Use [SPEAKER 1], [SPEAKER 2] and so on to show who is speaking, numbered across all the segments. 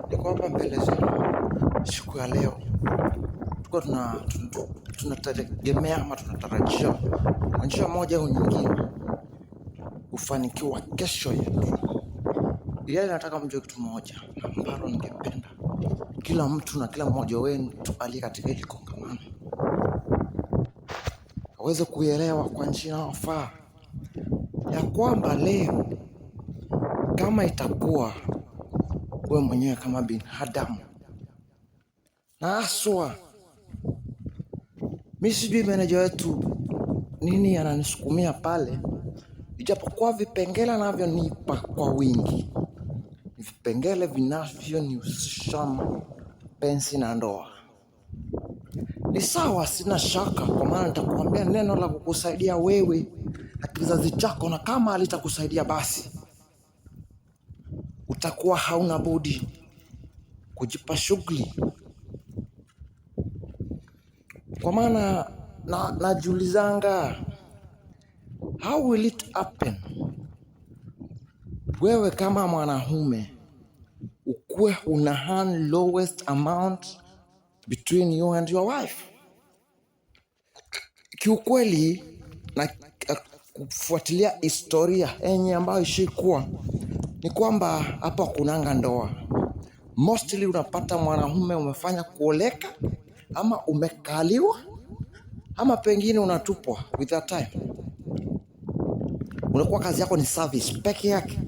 [SPEAKER 1] Niko hapa mbele zenu siku ya leo. Tuko tunategemea ama tunatarajia kwa njia moja au nyingine kufanikiwa kesho yetu. Ila nataka mjue kitu moja ambalo ningependa kila mtu na kila mmoja wenu aliye katika hili kongamano aweze kuelewa kwa njia inayofaa ya kwamba leo kama itakuwa wewe mwenyewe kama binadamu na haswa mimi sijui meneja wetu nini ananisukumia pale, ijapokuwa vipengele navyo nipa kwa wingi, vipengele vinavyonihusisha penzi na ndoa. Ni sawa, sina shaka, kwa maana nitakuambia neno la kukusaidia wewe na kizazi chako, na kama alitakusaidia basi utakuwa hauna budi kujipa shughuli. Kwa maana najiulizanga, how will it happen wewe kama mwanaume ukuwe una earn lowest amount between you and your wife? Kiukweli na kufuatilia historia yenye ambayo ishikuwa ni kwamba hapa kunanga ndoa. Mostly unapata mwanaume umefanya kuoleka ama umekaliwa ama pengine unatupwa with that time. Unakuwa kazi yako ni service peke yake.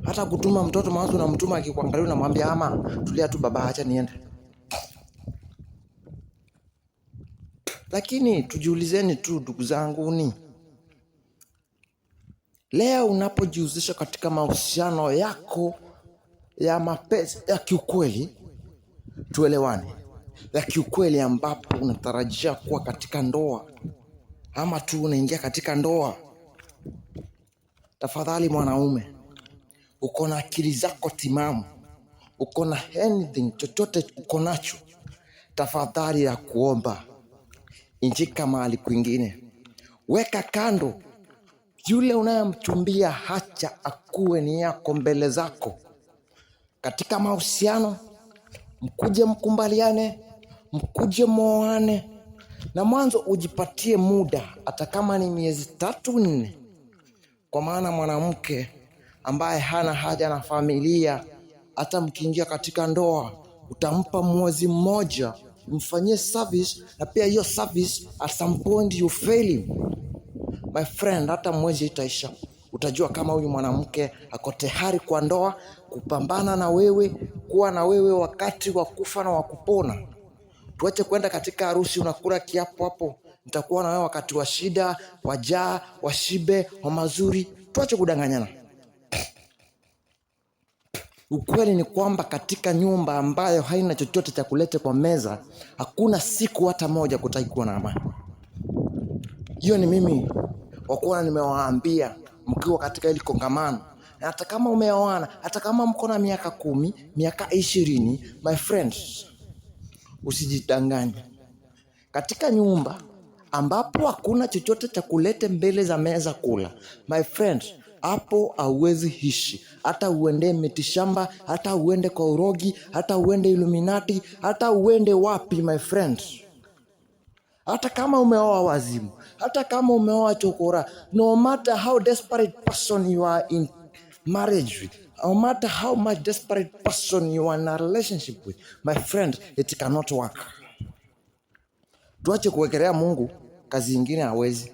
[SPEAKER 1] Hata kutuma mtoto mawazo unamtuma akikuangalia unamwambia ama tulia tu baba, acha niende. Lakini tujiulizeni tu ndugu zangu, ni leo unapojihusisha katika mahusiano yako ya mapenzi ya kiukweli, tuelewane, ya kiukweli ambapo unatarajia kuwa katika ndoa ama tu unaingia katika ndoa, tafadhali mwanaume, uko na akili zako timamu, uko na anything chochote uko nacho, tafadhali ya kuomba injika mahali kwingine. Weka kando yule unayemchumbia, hacha akuwe ni yako mbele zako. Katika mahusiano mkuje mkumbaliane, mkuje muoane, na mwanzo ujipatie muda hata kama ni miezi 3-4, kwa maana mwanamke ambaye hana haja na familia, hata mkiingia katika ndoa utampa mwezi mmoja mfanyie service, na pia hiyo service at some point you fail him. My friend, hata mwezi itaisha, utajua kama huyu mwanamke ako tayari kwa ndoa, kupambana na wewe, kuwa na wewe wakati wa kufa na wa kupona. Tuache kwenda katika harusi unakula kiapo hapo, nitakuwa na wewe wakati wa shida, wajaa, washibe, wa mazuri. Tuache kudanganyana. Ukweli ni kwamba katika nyumba ambayo haina chochote cha kulete kwa meza, hakuna siku hata moja kutaikuwa na amani. Hiyo ni mimi wakuwa nimewaambia mkiwa katika hili kongamano. Na hata kama umeoana, hata kama mko na miaka 10, miaka 20, my friends, usijidanganye. Katika nyumba ambapo hakuna chochote cha kulete mbele za meza kula, my friends, hapo hauwezi ishi. Hata uende mitishamba, hata uende kwa urogi, hata uende Illuminati, hata uende wapi, my friends. Hata kama umeoa wazimu, hata kama umeoa chokora, no matter how desperate person you are in marriage with, no matter how much desperate person you are in a relationship with, my friend, it cannot work. Tuache kuwekelea Mungu kazi nyingine hawezi,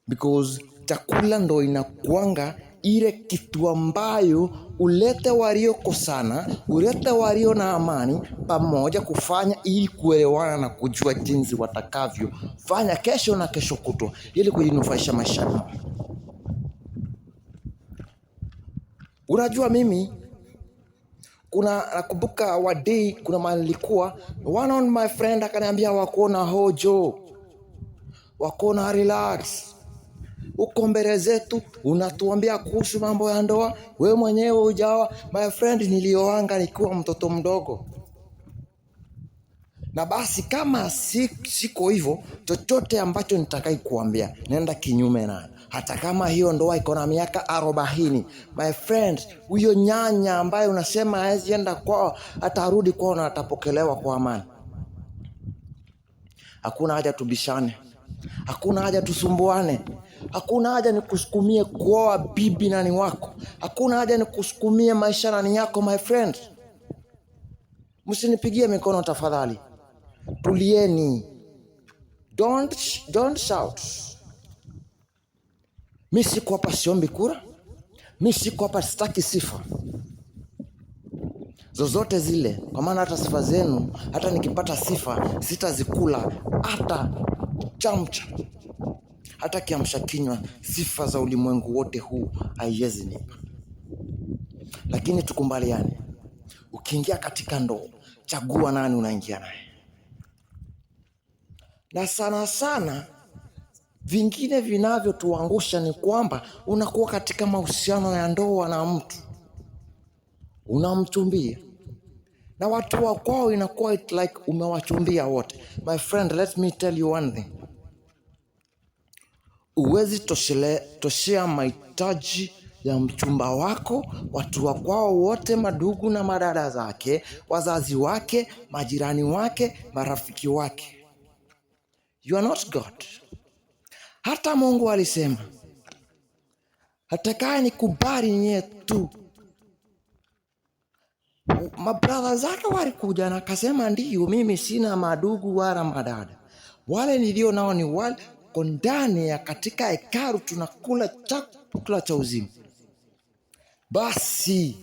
[SPEAKER 1] because chakula ndo inakuanga ile kitu ambayo ulete waliokosana, ulete walio na amani pamoja kufanya ili kuelewana na kujua jinsi watakavyo fanya kesho na kesho kutwa ili kujinufaisha maisha. Unajua mimi nakumbuka wadei kuna mahali nilikuwa, one on my friend akaniambia wakona hojo, wakona relax. Uko mbele zetu unatuambia kuhusu mambo ya ndoa, wewe mwenyewe hujaoa. My friend, nilioanga nikiwa mtoto mdogo. Na basi kama siko hivyo, chochote ambacho nitakai kuambia nenda kinyume nayo. hata kama hiyo ndoa iko na miaka 40. My friend, huyo nyanya ambaye unasema hawezi enda kwao, atarudi kwao na atapokelewa kwa amani. Hakuna haja tubishane, hakuna haja tusumbuane, hakuna haja nikusukumie kuoa bibi nani wako, hakuna haja nikusukumie maisha nani yako. My friend, msinipigie mikono tafadhali. Tulieni. Don't shout. Mimi siko hapa siombi kura. Mimi siko hapa sitaki sifa zozote zile, kwa maana hata sifa zenu, hata nikipata sifa sitazikula hata chamcha, hata kiamsha kinywa. Sifa za ulimwengu wote huu haiwezi nipa. Lakini tukubaliane, ukiingia katika ndoa, chagua nani unaingia naye. Na sana sana vingine vinavyotuangusha ni kwamba unakuwa katika mahusiano ya ndoa na mtu, unamchumbia na watu wa kwao, inakuwa like umewachumbia wote. My friend, let me tell you one thing. Uwezi toshea mahitaji ya mchumba wako, watu wa kwao wote, madugu na madada zake, wazazi wake, majirani wake, marafiki wake. You are not God. Hata Mungu alisema, atakaye nikubali niye tu. Mabrother zake walikuja na akasema, ndiyo, mimi sina madugu wala madada. Wale nilio nao ni wale ndani ya katika hekalu, tunakula chakula cha uzima. Basi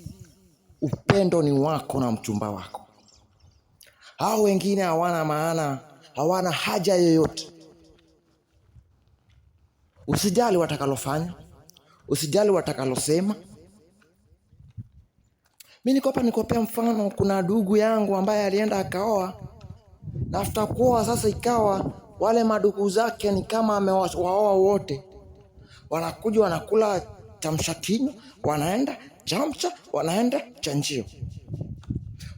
[SPEAKER 1] upendo ni wako na mchumba wako. Hao wengine hawana maana, hawana haja yoyote. Usijali watakalofanya, usijali watakalosema. Mimi nikopea mfano. Kuna ndugu yangu ambaye alienda akaoa, na after kuoa sasa ikawa wale madugu zake ni kama amewaoa wote. Wanakuja wanakula chamsha kinywa, wanaenda chamcha, wanaenda chanjio.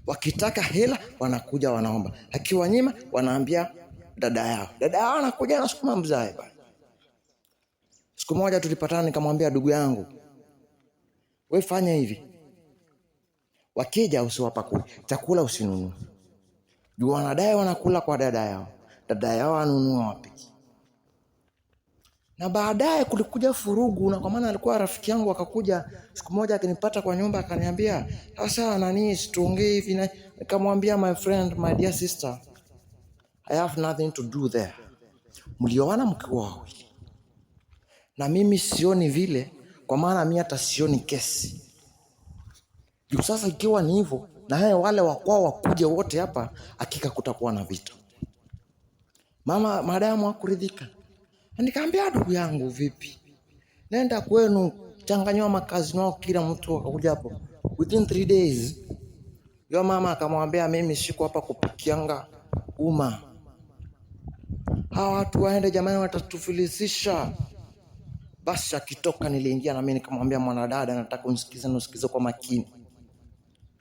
[SPEAKER 1] Wakitaka hela wanakuja wanaomba, akiwanyima wanaambia dada yao. Dada yao anakuja na sukuma mzae bana. Siku moja tulipatana, nikamwambia ndugu yangu, wewe fanya hivi, wakija usiwapakue chakula, usinunue. Juu wanadai wanakula kwa dada yao, dada yao anunua wapiki. Na baadaye kulikuja furugu, na kwa maana alikuwa rafiki yangu, akakuja siku moja akinipata kwa nyumba, akaniambia, sasa nani situongee hivi na nikamwambia, my friend, my dear sister, I have nothing to do there. Mlioana mkiwa wawili. Na mimi sioni vile, kwa maana mimi hata sioni kesi. Juu sasa ikiwa ni hivyo, na haya wale wakwao wakuje wote hapa, hakika kutakuwa na vita. Mama madamu hakuridhika. Nikamwambia, ndugu yangu, vipi? Nenda kwenu, changanywa makazi nao, kila mtu akakuja hapo. Within 3 days, yo mama akamwambia, mimi siko hapa kupikianga uma. Hawa watu waende jamani, watatufilisisha. Basi akitoka niliingia na mimi nikamwambia, mwanadada, nataka unisikize kwa makini.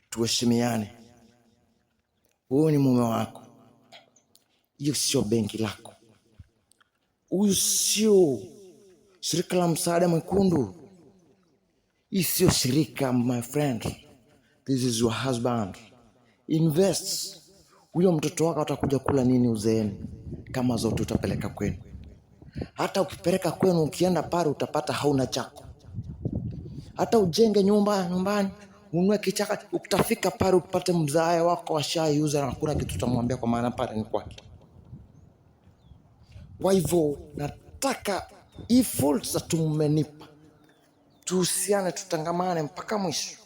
[SPEAKER 1] Tuheshimiane. Huyu ni mume wako. Hiyo sio benki lako. Huyu sio shirika la msaada mwekundu. Hii sio shirika, my friend. This is your husband. Invest. Huyo mtoto wako atakuja kula nini uzeeni kama zote utapeleka kwenu? Hata ukipeleka kwenu, ukienda pale utapata hauna chako. Hata ujenge nyumbani, ununue kichaka, utafika pale upate mzae wako ashaiuza na hakuna kitu utamwambia, kwa maana pale ni kwake. Kwa hivyo nataka hii fursa tumenipa, tuhusiane, tutangamane mpaka mwisho.